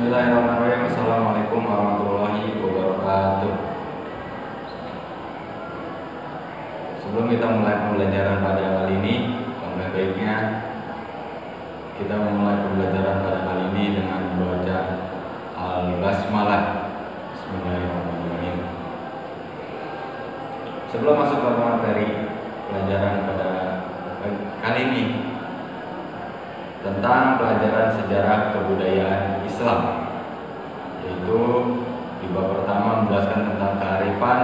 Bismillahirrahmanirrahim. Assalamualaikum warahmatullahi wabarakatuh. Sebelum kita mulai pembelajaran pada kali ini, alangkah baiknya kita memulai pembelajaran pada kali ini dengan membaca Al-Basmalah. Bismillahirrahmanirrahim. Sebelum masuk ke materi pelajaran pada kali ini tentang pelajaran sejarah kebudayaan Islam, yaitu di bab pertama menjelaskan tentang kearifan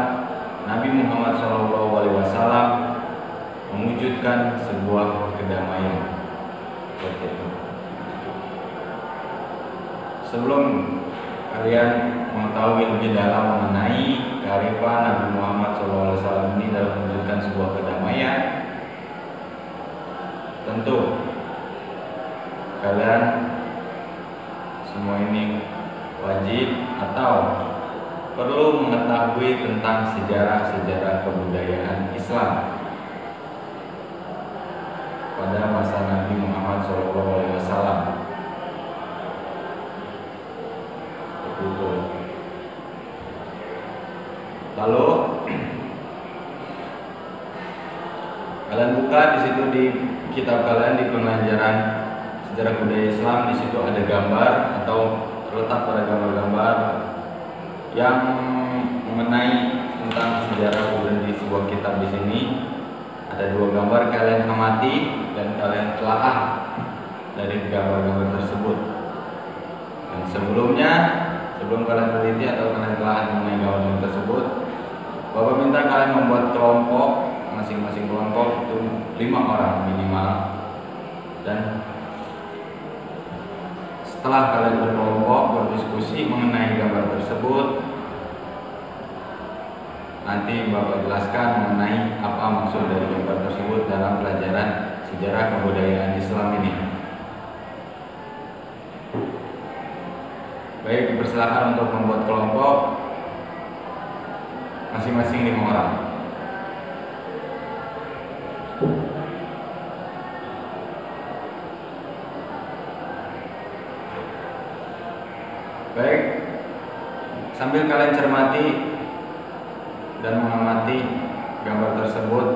Nabi Muhammad SAW mewujudkan sebuah kedamaian. Seperti itu. Sebelum kalian mengetahui lebih dalam mengenai kearifan Nabi Muhammad SAW ini dalam mewujudkan sebuah kedamaian, tentu kalian semua ini wajib atau perlu mengetahui tentang sejarah-sejarah kebudayaan Islam pada masa Nabi Muhammad SAW. Lalu kalian buka di situ di kitab kalian di pelajaran sejarah budaya Islam, di situ ada gambar atau terletak pada gambar-gambar yang mengenai tentang sejarah budaya di sebuah kitab. Di sini ada dua gambar, kalian amati dan kalian telaah dari gambar-gambar tersebut. Dan sebelum kalian teliti atau kalian telaah mengenai gambar tersebut, Bapak minta kalian membuat kelompok, masing-masing kelompok itu 5 orang minimal. Dan setelah kalian berkelompok berdiskusi mengenai gambar tersebut, nanti Bapak jelaskan mengenai apa maksud dari gambar tersebut dalam pelajaran sejarah kebudayaan Islam ini. Baik, dipersilakan untuk membuat kelompok masing-masing 5 orang. Baik, sambil kalian cermati dan mengamati gambar tersebut,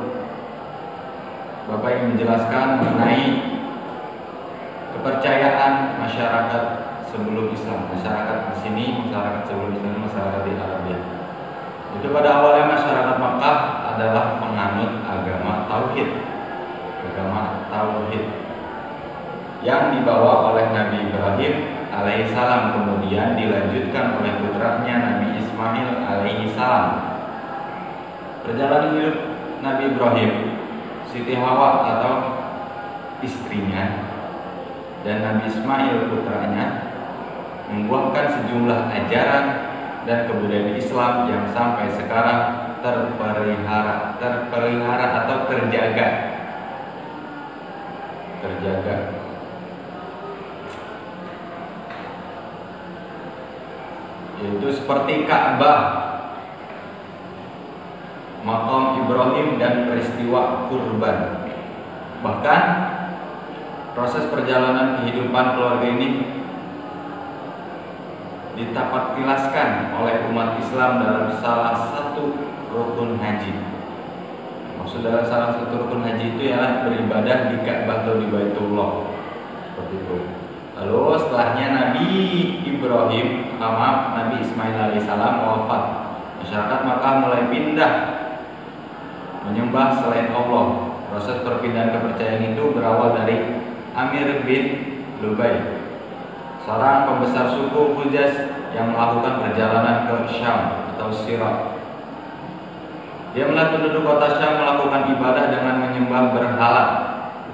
Bapak ingin menjelaskan mengenai kepercayaan masyarakat sebelum Islam. Masyarakat di sini, masyarakat sebelum Islam, masyarakat di Arabia. Itu pada awalnya masyarakat Makkah adalah penganut agama tauhid, yang dibawa oleh Nabi Ibrahim alaihissalam, kemudian dilanjutkan oleh putranya Nabi Ismail alaihissalam. Perjalanan hidup Nabi Ibrahim, Siti Hawa atau istrinya, dan Nabi Ismail putranya membuahkan sejumlah ajaran dan kebudayaan Islam yang sampai sekarang terpelihara atau terjaga. Yaitu seperti Ka'bah, makam Ibrahim, dan peristiwa kurban. Bahkan proses perjalanan kehidupan keluarga ini ditapaktilaskan oleh umat Islam dalam salah satu rukun haji. Maksud dalam salah satu rukun haji itu ialah beribadah di Ka'bah atau di Baitullah, seperti itu. Lalu setelahnya Nabi Ismail alaihissalam wafat, masyarakat Makkah mulai pindah menyembah selain Allah. Proses perpindahan kepercayaan itu berawal dari Amir bin Lubai, seorang pembesar suku Hujaz yang melakukan perjalanan ke Syam atau Sirat. Dia melihat penduduk kota Syam melakukan ibadah dengan menyembah berhala.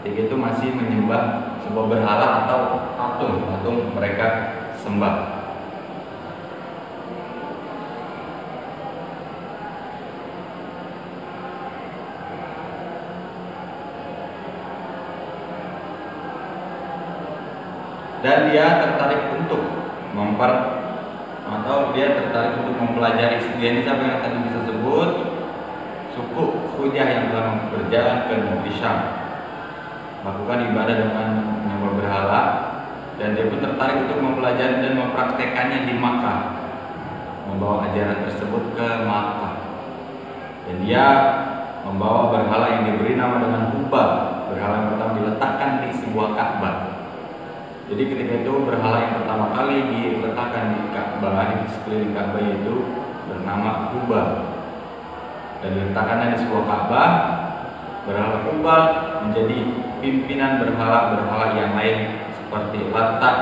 Ketika itu masih menyembah sebuah berhala atau patung mereka sembah. Dan dia tertarik untuk mempelajari sejenis apa yang tadi bisa sebut suku Hujah yang telah berjalan ke negeri Syam, melakukan ibadah dengan menyembah berhala dan dia pun tertarik untuk mempelajari dan mempraktekannya di Makkah, membawa ajaran tersebut ke Makkah. Dan dia membawa berhala yang diberi nama dengan Hubal. Berhala yang pertama diletakkan di sebuah Ka'bah. Jadi ketika itu berhala yang pertama kali diletakkan di Ka'bah, di sekeliling Ka'bah itu bernama Hubal. Dan diletakkannya di sebuah Ka'bah, berhala Hubal menjadi pimpinan berhala-berhala yang lain seperti Lata,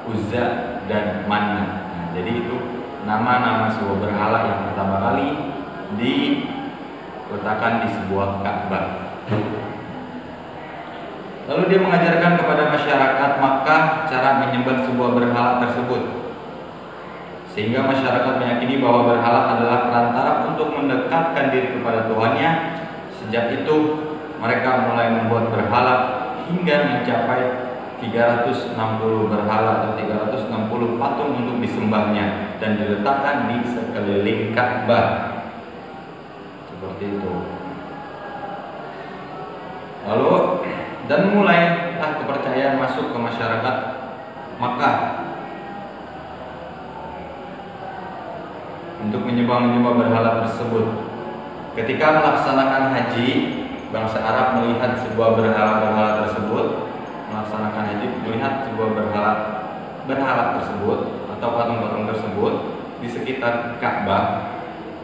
Uzza, dan Manna. Nah, jadi itu nama-nama sebuah berhala yang pertama kali diletakkan di sebuah Ka'bah. Lalu dia mengajarkan kepada masyarakat Makkah cara menyembah sebuah berhala tersebut, sehingga masyarakat meyakini bahwa berhala adalah perantara untuk mendekatkan diri kepada Tuhannya. Sejak itu mereka mulai membuat berhala hingga mencapai 360 berhala atau 360 patung untuk disembahnya dan diletakkan di sekeliling Ka'bah. Seperti itu. Lalu dan mulailah kepercayaan masuk ke masyarakat Makkah untuk menyembah berhala tersebut. Ketika melaksanakan haji, bangsa Arab melihat sebuah berhala tersebut, melihat sebuah berhala tersebut atau patung-patung tersebut di sekitar Ka'bah.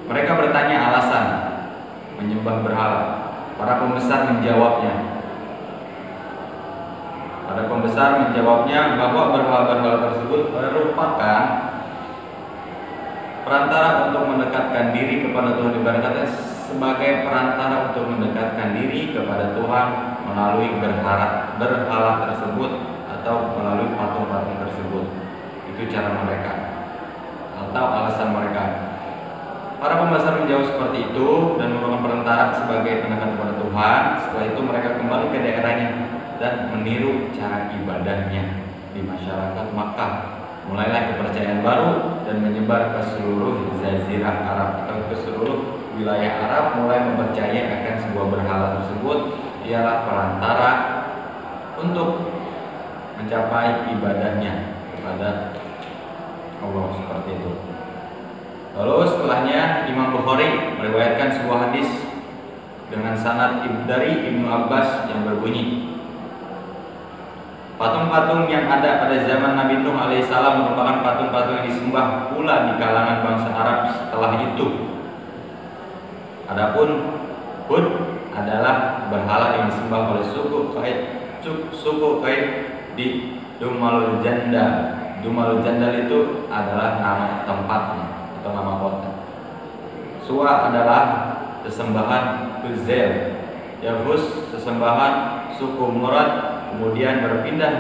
Mereka bertanya alasan menyembah berhala. Para pembesar menjawabnya bahwa berhala-berhala tersebut merupakan perantara untuk mendekatkan diri kepada Tuhan. Ibaratnya sebagai perantara untuk mendekatkan diri kepada Tuhan melalui berhala tersebut atau melalui patung-patung tersebut. Itu cara mereka atau alasan mereka. Para pembesar menjawab seperti itu dan merupakan perantara sebagai pendekat kepada Tuhan. Setelah itu mereka kembali ke daerahnya dan meniru cara ibadahnya di masyarakat Makkah. Mulailah kepercayaan baru dan menyebar ke seluruh Jazirah Arab atau ke seluruh wilayah Arab, mulai mempercayai akan sebuah berhala tersebut ialah perantara untuk mencapai ibadahnya kepada Allah, seperti itu. Lalu setelahnya Imam Bukhari meriwayatkan sebuah hadis dengan sanad dari Ibnu Abbas yang berbunyi, patung-patung yang ada pada zaman Nabi Nuh alaihissalam merupakan patung-patung yang disembah pula di kalangan bangsa Arab setelah itu. Adapun Hud adalah berhala yang disembah oleh suku Qaid di Dumalul Jandal. Dumalul Jandal itu adalah nama tempatnya atau nama kota. Suwa adalah sesembahan Uzair. Yahus sesembahan suku Murad, kemudian berpindah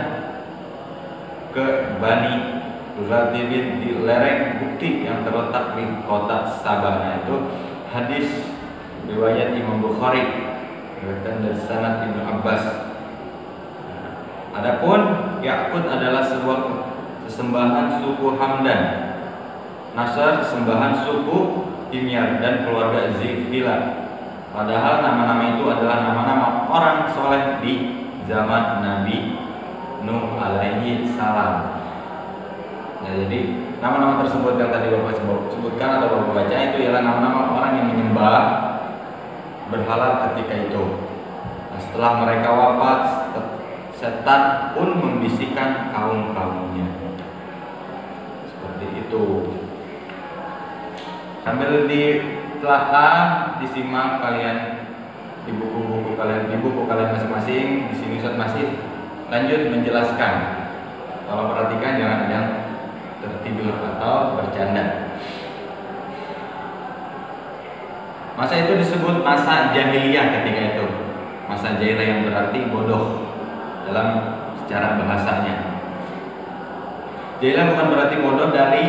ke Bani Ratibin di lereng Bukti yang terletak di kota Sabah. Itu hadis riwayat Imam Bukhari dari sanad Ibnu Abbas. Adapun Ya'qut adalah sebuah sesembahan suku Hamdan, Nasr sesembahan suku Himyar dan keluarga Zikila. Padahal nama-nama itu adalah nama-nama orang soleh di zaman Nabi Nuh alaihi salam. Nah, jadi nama-nama tersebut yang tadi Bapak sebutkan atau Bapak baca itu ialah nama-nama orang yang menyembah berhala ketika itu. Nah, setelah mereka wafat, setan pun membisikkan kaum-kaumnya. Seperti itu. Sambil ditelaah, disimak kalian di buku-buku kalian masing-masing. Di sini Ustaz masih lanjut menjelaskan. Kalau perhatikan jangan ada yang tertidur atau bercanda. Masa itu disebut masa jahiliyah ketika itu. Masa jahiliyah yang berarti bodoh dalam secara bahasanya. Jahiliyah bukan berarti bodoh dari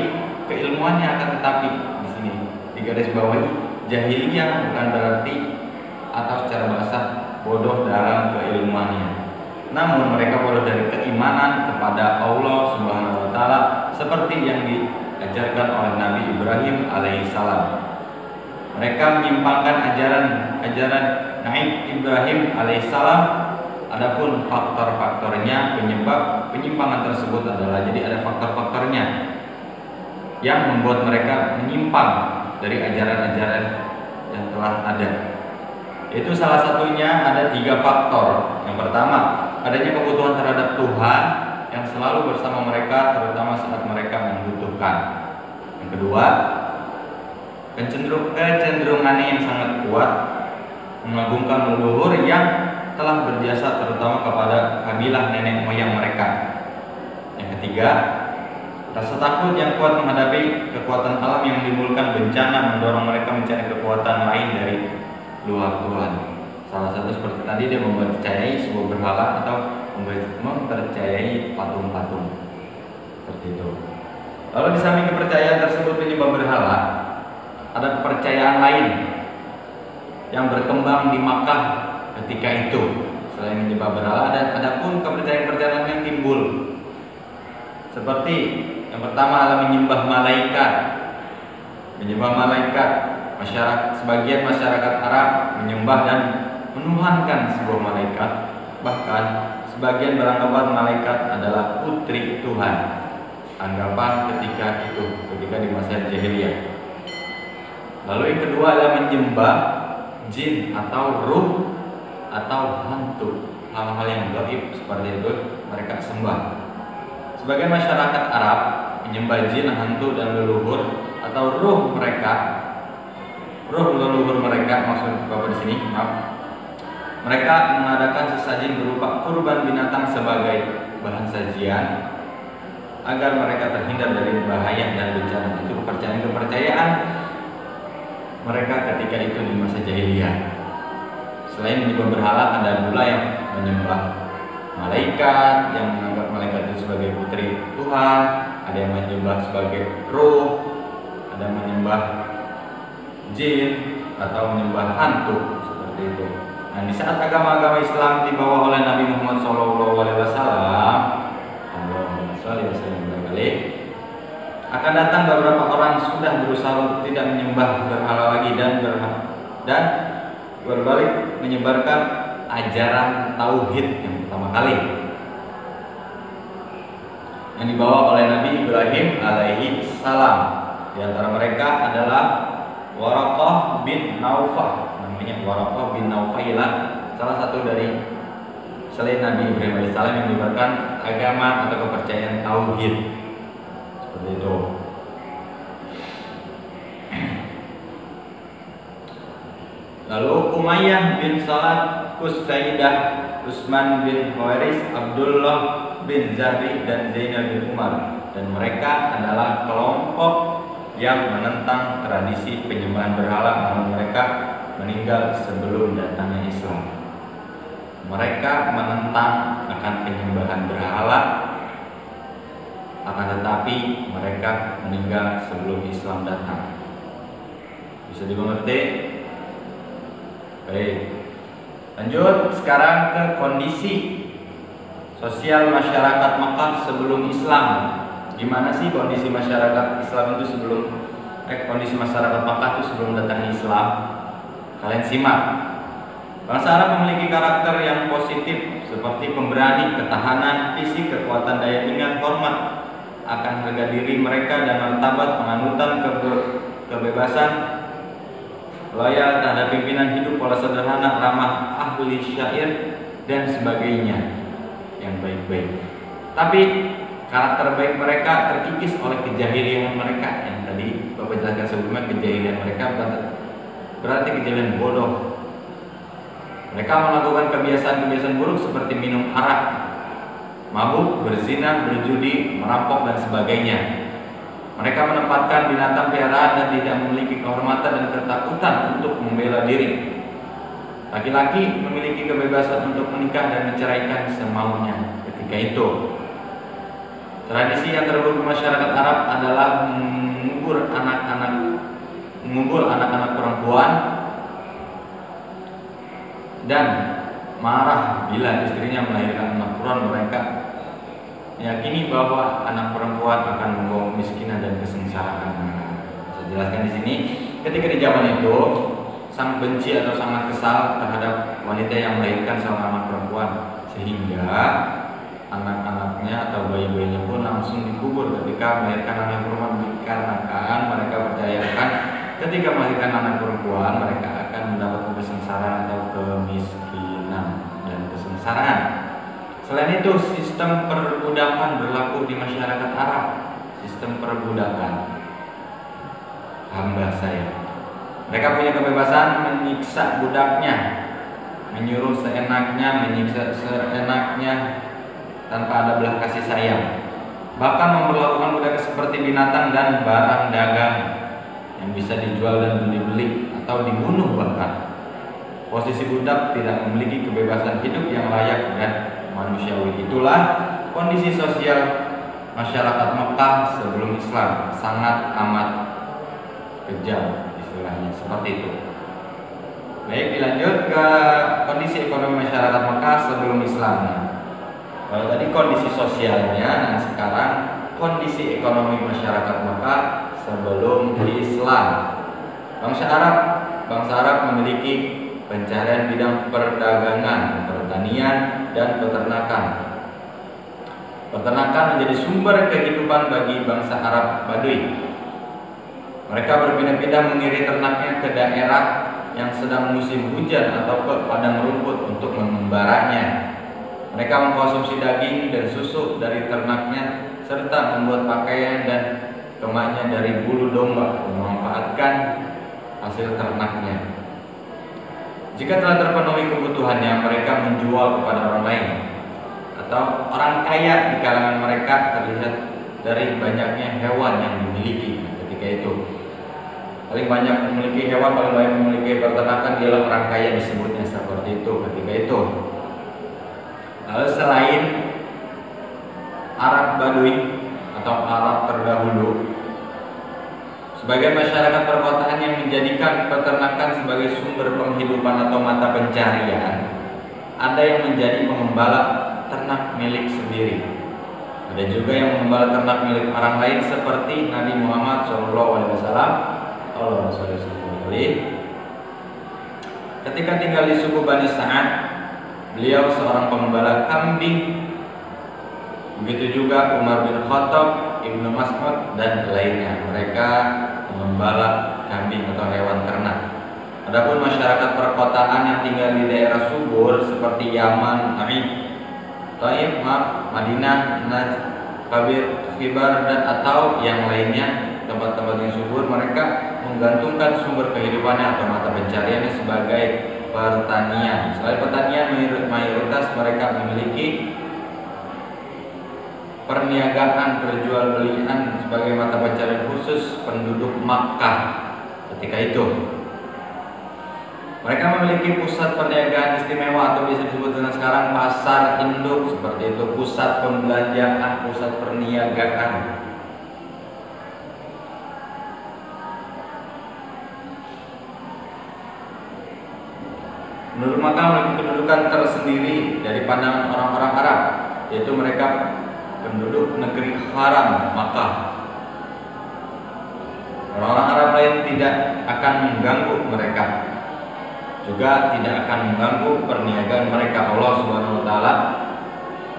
keilmuannya, akan tetapi di sini di garis bawah jahiliyah bukan berarti atau secara bahasa bodoh dalam keilmuannya. Namun mereka bodoh dari keimanan kepada Allah Subhanahu wa taala seperti yang diajarkan oleh Nabi Ibrahim alaihissalam. Mereka menyimpangkan ajaran Nabi Ibrahim alaihissalam Adapun faktor-faktornya penyebab penyimpangan tersebut adalah, jadi ada faktor-faktornya yang membuat mereka menyimpang dari ajaran-ajaran yang telah ada. Itu salah satunya ada 3 faktor. Yang pertama, adanya kebutuhan terhadap Tuhan yang selalu bersama mereka, terutama saat mereka membutuhkan. Yang kedua, kecenderungannya yang sangat kuat mengagungkan leluhur yang telah berjasa terutama kepada kabilah nenek moyang mereka. Yang ketiga, rasa takut yang kuat menghadapi kekuatan alam yang menimbulkan bencana mendorong mereka mencari kekuatan lain dari luar Tuhan. Salah satu seperti tadi, dia mempercayai sebuah berhala atau mempercayai patung-patung seperti itu. Lalu di samping kepercayaan tersebut penyembah berhala, ada kepercayaan lain yang berkembang di Makkah ketika itu. Selain menyembah berhala, ada pun kepercayaan-kepercayaan yang timbul. Seperti yang pertama adalah menyembah malaikat. Menyembah malaikat, sebagian masyarakat Arab menyembah dan menuhankan sebuah malaikat. Bahkan sebagian beranggapan malaikat adalah putri Tuhan. Anggapan ketika di masa jahiliyah. Lalu yang kedua adalah menyembah jin atau ruh atau hantu. Hal-hal yang gaib seperti itu mereka sembah. Sebagian masyarakat Arab menyembah jin, hantu dan leluhur atau ruh leluhur mereka, maksud Bapak di sini, maaf. Mereka mengadakan sesajen berupa kurban binatang sebagai bahan sajian agar mereka terhindar dari bahaya dan bencana. Itu kepercayaan mereka ketika itu di masa jahiliyah. Selain menyembah berhala, ada pula yang menyembah malaikat, yang menganggap malaikat itu sebagai putri Tuhan, ada yang menyembah sebagai ruh, ada yang menyembah jin atau menyembah hantu seperti itu. Nah, di saat agama-agama Islam dibawa oleh Nabi Muhammad SAW, akan datang beberapa orang sudah berusaha untuk tidak menyembah berhala lagi dan berbalik menyebarkan ajaran tauhid yang pertama kali yang dibawa oleh Nabi Ibrahim alaihi salam. Di antara mereka adalah Waraqah bin Naufal, namanya Waraqah bin Naufailah, salah satu dari selain Nabi Ibrahim alaihi salam yang menyebarkan agama atau kepercayaan tauhid seperti itu. Lalu Umayyah bin Salat, Qusaidah, Utsman bin Khawaris, Abdullah bin Zahri dan Zainal bin Umar, dan mereka adalah kelompok yang menentang tradisi penyembahan berhala, namun mereka meninggal sebelum datangnya Islam. Mereka menentang akan penyembahan berhala, akan tetapi mereka meninggal sebelum Islam datang. Bisa dimengerti? Baik. Lanjut sekarang ke kondisi sosial masyarakat Makkah sebelum Islam. Gimana sih kondisi masyarakat Islam itu kondisi masyarakat Makkah itu sebelum datangnya Islam? Kalian simak. Bangsa Arab memiliki karakter yang positif seperti pemberani, ketahanan fisik, kekuatan daya ingat, hormat akan harga diri mereka dan martabat, penganutan kebebasan, loyal terhadap pimpinan, hidup pola sederhana, ramah, ahli syair dan sebagainya yang baik-baik. Tapi karakter baik mereka terkikis oleh kejahilian mereka yang tadi Bapak jelaskan sebelumnya. Kejahilian mereka berarti kejahilian bodoh. Mereka melakukan kebiasaan-kebiasaan buruk seperti minum arak, mabuk, berzina, berjudi, merampok dan sebagainya. Mereka menempatkan binatang piaraan dan tidak memiliki kehormatan dan ketakutan untuk membela diri. Laki-laki memiliki kebebasan untuk menikah dan menceraikan semaunya ketika itu. Tradisi yang terburuk masyarakat Arab adalah mengubur anak-anak perempuan dan marah bila istrinya melahirkan anak perempuan. Mereka meyakini bahwa anak perempuan akan membawa kemiskinan dan kesengsaraan. Saya jelaskan di sini, ketika di zaman itu sang benci atau sangat kesal terhadap wanita yang melahirkan seorang anak perempuan, sehingga anak-anaknya atau bayi-bayinya pun langsung dikubur ketika melahirkan anak perempuan, dikarenakan mereka percayakan ketika melahirkan anak perempuan mereka akan mendapat kesengsaraan atau kemiskinan dan kesengsaraan. Selain itu, sistem perbudakan berlaku di masyarakat Arab. Sistem perbudakan, hamba saya. Mereka punya kebebasan menyiksa budaknya, menyuruh seenaknya, menyiksa seenaknya tanpa ada belas kasih sayang. Bahkan memperlakukan budak seperti binatang dan barang dagang yang bisa dijual dan dibeli atau dibunuh bahkan. Posisi budak tidak memiliki kebebasan hidup yang layak dan manusiawi. Itulah kondisi sosial masyarakat Mekah sebelum Islam, sangat amat kejam istilahnya, seperti itu. Baik, dilanjut ke kondisi ekonomi masyarakat Mekah sebelum Islam. Kalau tadi kondisi sosialnya, dan sekarang kondisi ekonomi masyarakat Mekah sebelum Islam. Bangsa Arab memiliki pencarian bidang perdagangan, pertanian, dan peternakan. Peternakan menjadi sumber kehidupan bagi bangsa Arab Baduy. Mereka berpindah-pindah mengirim ternaknya ke daerah yang sedang musim hujan atau ke padang rumput untuk mengembaranya. Mereka mengkonsumsi daging dan susu dari ternaknya serta membuat pakaian dan kemaknya dari bulu domba, memanfaatkan hasil ternaknya. Jika telah terpenuhi kebutuhannya, mereka menjual kepada orang lain atau orang kaya di kalangan mereka, terlihat dari banyaknya hewan yang dimiliki ketika itu. Paling banyak memiliki hewan, paling banyak memiliki peternakan ialah orang kaya, disebutnya seperti itu ketika itu. Lalu selain Arab Baduy atau Arab terdahulu, sebagian masyarakat perkotaan yang menjadikan peternakan sebagai sumber penghidupan atau mata pencarian, ada yang menjadi pengembala ternak milik sendiri. Ada juga yang mengembala ternak milik orang lain seperti Nabi Muhammad SAW. Ketika tinggal di suku Bani Sa'ad, beliau seorang pengembala kambing. Begitu juga Umar bin Khattab, Ibnu Mas'ud dan lainnya. Mereka mengembala kambing atau hewan ternak. Adapun masyarakat perkotaan yang tinggal di daerah subur seperti Yaman, Taif, Madinah, Najd, Kabir, Khibar dan atau yang lainnya, tempat-tempat yang subur, mereka menggantungkan sumber kehidupannya atau mata pencariannya sebagai pertanian. Selain pertanian, mayoritas mereka memiliki perniagaan perjualbelian sebagai mata pencarian khusus penduduk Makkah ketika itu. Mereka memiliki pusat perniagaan istimewa atau bisa disebut dengan sekarang pasar induk, seperti itu, pusat pembelanjaan, pusat perniagaan. Penduduk Makkah memiliki kedudukan tersendiri dari pandangan orang-orang Arab, yaitu mereka penduduk negeri haram Makkah. Orang-orang Arab lain tidak akan mengganggu mereka, juga tidak akan mengganggu perniagaan mereka. Allah Subhanahu wa taala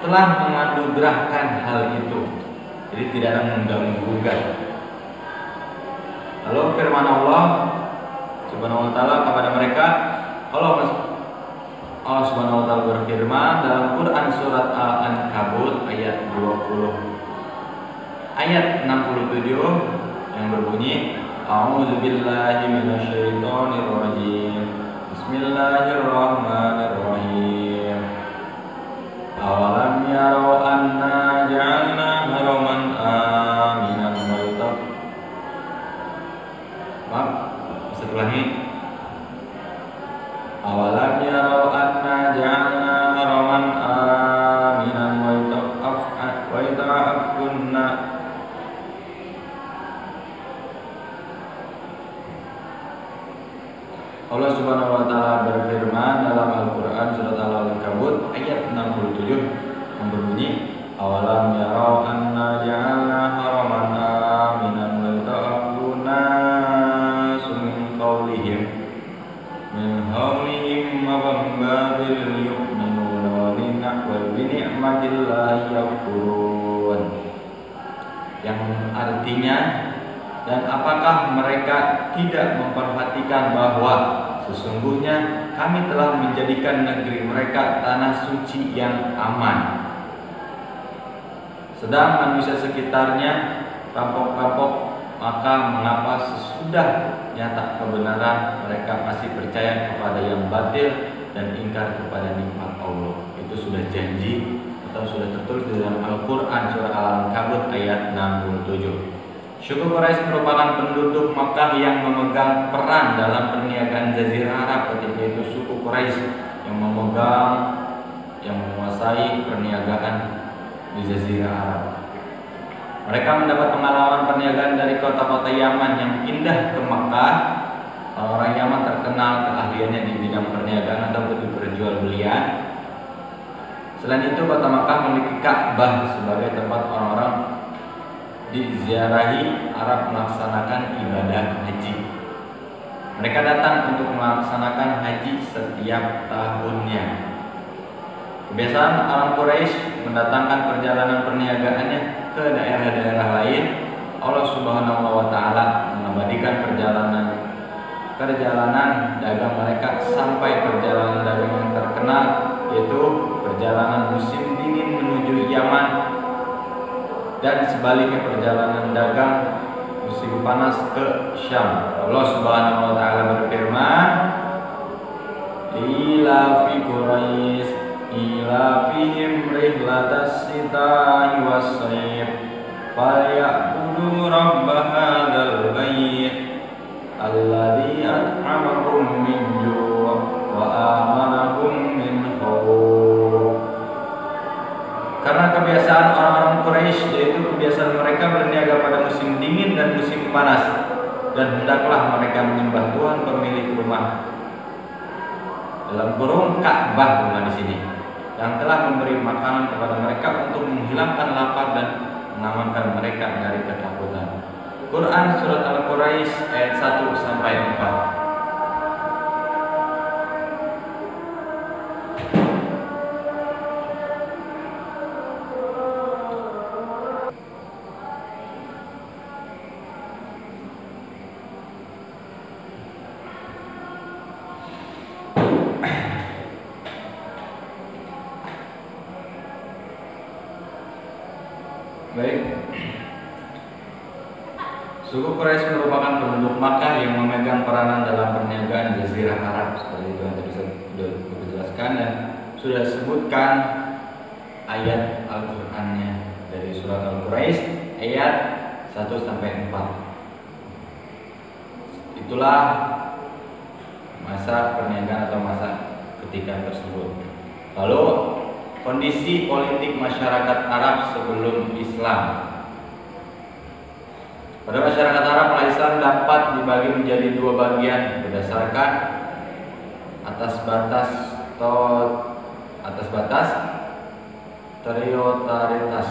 telah menganugerahkan hal itu, jadi tidak akan mengganggu gugat. Lalu firman Allah Subhanahu wa taala kepada mereka, Allah Subhanahu wa taala berfirman dalam Quran surat Al-Ankabut ayat 20 ayat 67 yang berbunyi, A'udzubillahi minasyaitonir rajim. Bismillahirrahmanirrahim. Awalam yarau anna ja'alna haraman aminan wa setelahnya awalam yarau anna ja'alna haraman aminan wa yata'affunna. Allah Subhanahu wa taala berfirman dalam Al-Qur'an surat Al-Ankabut ayat 67 yang berbunyi, awalam yarau anna ja'alna haraman aminan wa yata'affunna min qawlihim min hawlihim wa babil yu'minuna wa ayatillahi yafkurun, yang artinya, dan apakah mereka tidak memperhatikan bahwa sesungguhnya kami telah menjadikan negeri mereka tanah suci yang aman, sedang manusia sekitarnya rampok-rampok. Maka mengapa sesudah nyata kebenaran mereka masih percaya kepada yang batil dan ingkar kepada nikmat Allah? Itu sudah janji atau sudah tertulis di dalam Al-Quran surah Al-Ankabut ayat 67. Suku Quraisy merupakan penduduk Makkah yang memegang peran dalam perniagaan Jazirah Arab. Ketika itu suku Quraisy yang menguasai perniagaan di Jazirah Arab. Mereka mendapat pengalaman perniagaan dari kota-kota Yaman yang pindah ke Makkah. Orang Yaman terkenal keahliannya di bidang perniagaan atau perjualbelian. Selain itu, kota Makkah memiliki Ka'bah sebagai tempat orang-orang diziarahi Arab melaksanakan ibadah haji. Mereka datang untuk melaksanakan haji setiap tahunnya. Kebiasaan orang Quraisy mendatangkan perjalanan perniagaannya ke daerah-daerah lain. Allah Subhanahu wa taala mengabadikan perjalanan dagang mereka sampai perjalanan dagang yang terkenal, yaitu perjalanan musim dingin menuju Yaman, dan sebaliknya perjalanan dagang musim panas ke Syam. Allah Subhanahu wa taala berfirman, "Ila fi Quraisy ila fihim rihlatas sita'i was-sayf falyaqudu rabb hadzal bait alladzi at'amahum min ju' wa amanahum min khauf." Karena kebiasaan orang-orang Quraisy, yaitu kebiasaan mereka berniaga pada musim dingin dan musim panas, dan hendaklah mereka menyembah Tuhan pemilik rumah, dalam kurung Ka'bah rumah di sini, yang telah memberi makanan kepada mereka untuk menghilangkan lapar dan mengamankan mereka dari ketakutan. Quran surat Al-Quraisy ayat 1 sampai 4. Baik. Suku Quraisy merupakan penduduk Makkah yang memegang peranan dalam perniagaan Jazirah Arab, seperti itu yang tadi sudah dijelaskan dan sudah disebutkan ayat Al-Qur'annya dari surat Al-Quraisy ayat 1 sampai 4. Itulah masa perniagaan atau masa ketika tersebut. Lalu kondisi politik masyarakat Arab sebelum Islam. Pada masyarakat Arab, Islam dapat dibagi menjadi dua bagian berdasarkan atas batas teritoritas.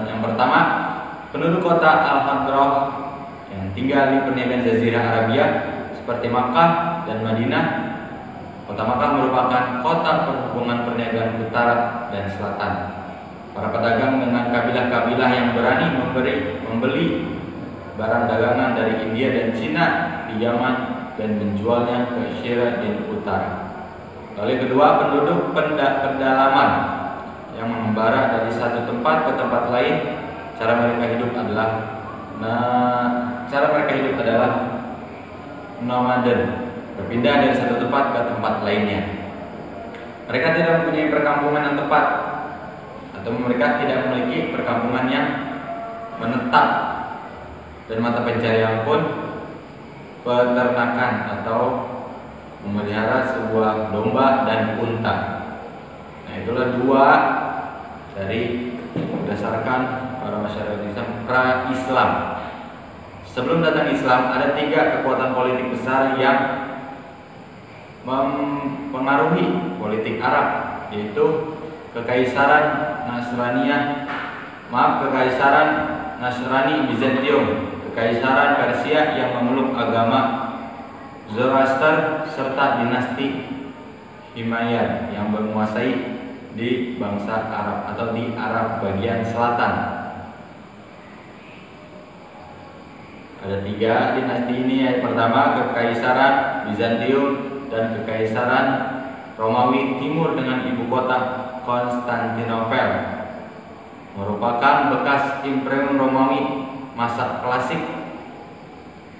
Yang pertama, penduduk kota Al-Hadrah yang tinggal di perniagaan Jazirah Arabia seperti Makkah dan Madinah. Kota Makkah merupakan kota penghubungan perniagaan utara dan selatan. Para pedagang dengan kabilah-kabilah yang berani membeli barang dagangan dari India dan Cina di Yaman dan menjualnya ke Syria di utara. Lalu kedua, penduduk pedalaman yang membara dari satu tempat ke tempat lain. Cara mereka hidup adalah nomaden, berpindah dari satu tempat ke tempat lainnya. Mereka tidak mempunyai perkampungan yang tepat, atau mereka tidak memiliki perkampungan yang menetap, dan mata pencarian pun peternakan atau memelihara sebuah domba dan unta. Nah, itulah dua dari berdasarkan para masyarakat Islam pra-Islam. Sebelum datang Islam, ada tiga kekuatan politik besar yang mempengaruhi politik Arab, yaitu Kekaisaran Nasrani Bizantium, Kekaisaran Persia yang memeluk agama Zoroaster, serta dinasti Humayyad yang menguasai di bangsa Arab atau di Arab bagian selatan. Ada 3 dinasti ini. Yang pertama Kekaisaran Bizantium dan Kekaisaran Romawi Timur dengan ibu kota Konstantinopel, merupakan bekas Imperium Romawi masa klasik.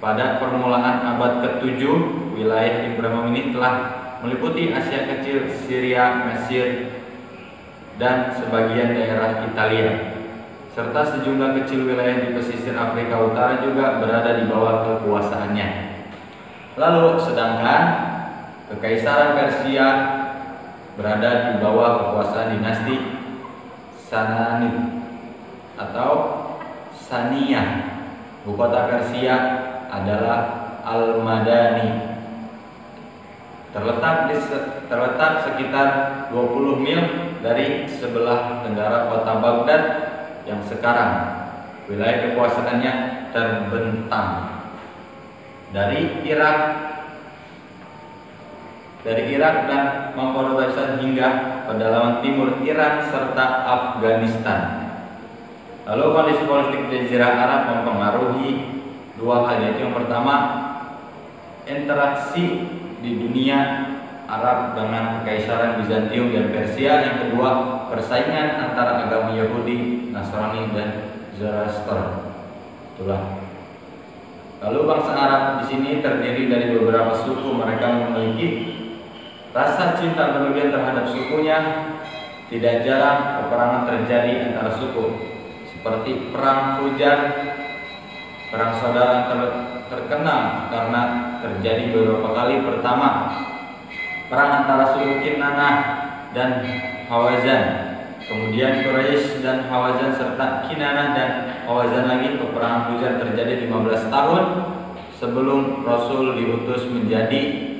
Pada permulaan abad ke-7, wilayah Imperium ini telah meliputi Asia Kecil, Syria, Mesir, dan sebagian daerah Italia, serta sejumlah kecil wilayah di pesisir Afrika Utara juga berada di bawah kekuasaannya. Lalu sedangkan Kekaisaran Persia berada di bawah kekuasaan dinasti Sasanid atau Saniyah. Ibu kota Persia adalah Al-Madani. Terletak sekitar 20 mil dari sebelah tenggara kota Baghdad yang sekarang wilayah kekuasaannya terbentang dari Irak dan memperbesar hingga pedalaman timur Iran serta Afghanistan. Lalu kondisi politik Jazirah Arab mempengaruhi 2 hal, yaitu yang pertama interaksi di dunia Arab dengan Kekaisaran Bizantium dan Persia, yang kedua persaingan antara agama Yahudi, Nasrani, dan Zoroaster. Itulah. Lalu bangsa Arab di sini terdiri dari beberapa suku. Mereka memiliki rasa cinta berlebihan terhadap sukunya. Tidak jarang peperangan terjadi antara suku, seperti perang Fujar, perang saudara terkenal karena terjadi beberapa kali. Pertama, perang antara suku Kinanah dan Hawazan, kemudian Quraisy dan Hawazan serta Kinanah dan Hawazan lagi. Peperangan Fujar terjadi 15 tahun sebelum Rasul diutus menjadi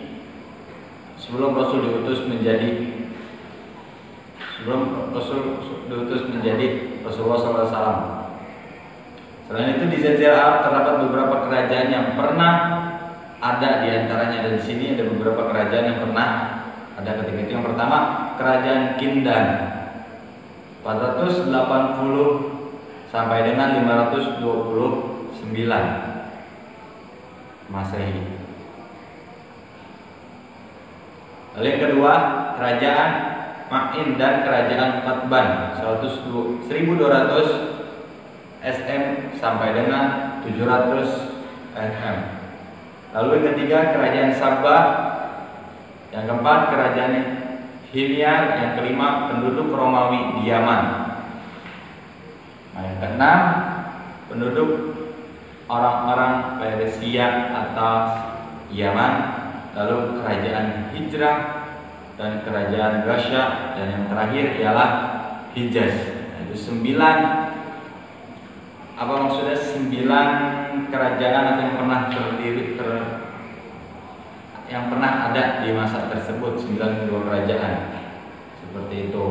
Rasulullah SAW. Selain itu di Jazirah Arab terdapat beberapa kerajaan yang pernah ada di antaranya. Dan di sini ada beberapa kerajaan yang pernah ada ketika itu. Yang pertama, Kerajaan Kindan 480 sampai dengan 529 Masehi. Lalu yang kedua, Kerajaan Ma'in dan Kerajaan Qatban 1200 SM sampai dengan 700 SM. Lalu yang ketiga, Kerajaan Sabah. Yang keempat, Kerajaan Himyar. Yang kelima, penduduk Romawi di Yaman. Nah, yang keenam, penduduk orang-orang Persia atas Yaman. Lalu Kerajaan Hijrah dan Kerajaan Gasya, dan yang terakhir ialah Hijaz. Itu 9. Apa maksudnya 9 kerajaan atau yang pernah yang pernah ada di masa tersebut? 9 kerajaan seperti itu.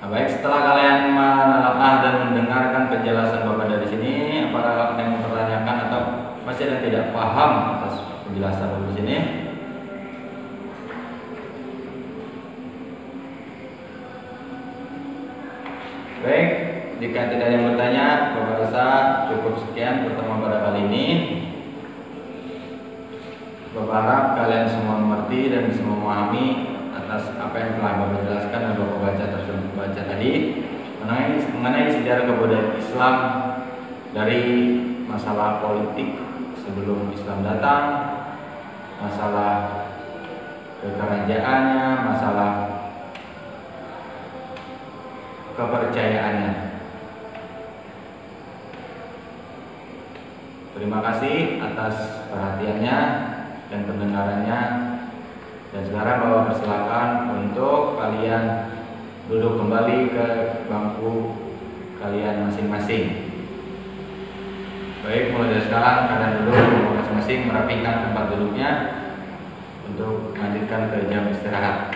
Nah, baik, setelah kalian menelaah dan mendengarkan penjelasan Bapak dari sini, apakah ada yang mempertanyakan atau masih ada yang tidak paham atas penjelasan Bapak di sini? Baik, jika tidak ada yang bertanya, Bapak rasa cukup sekian pertemuan pada kali ini. Bapak harap kalian semua mengerti dan bisa memahami atas apa yang telah Bapak jelaskan dan Bapak baca tadi mengenai sejarah kebudayaan Islam, dari masalah politik sebelum Islam datang, masalah kekerajaannya, masalah kepercayaannya. Terima kasih atas perhatiannya dan pendengarannya. Dan sekarang Bapak persilakan untuk kalian duduk kembali ke bangku kalian masing-masing. Baik, mulai dari sekarang kalian duduk masing-masing, merapikan tempat duduknya untuk melanjutkan ke jam istirahat.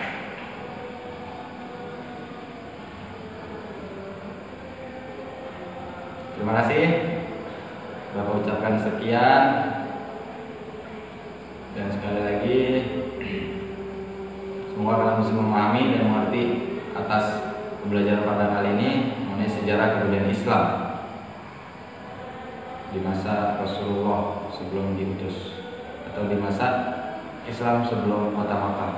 Terima kasih. Bapak ucapkan sekian. Dan sekali lagi, semoga kalian bisa memahami dan mengerti atas pembelajaran pada kali ini mengenai sejarah kebudayaan Islam di masa Rasulullah sebelum diutus atau di masa Islam sebelum kota Makkah.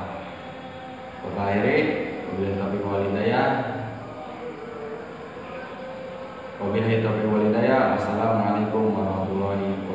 Bapak akhiri, wabillahi taufiq wal hidayah. Wassalamualaikum warahmatullahi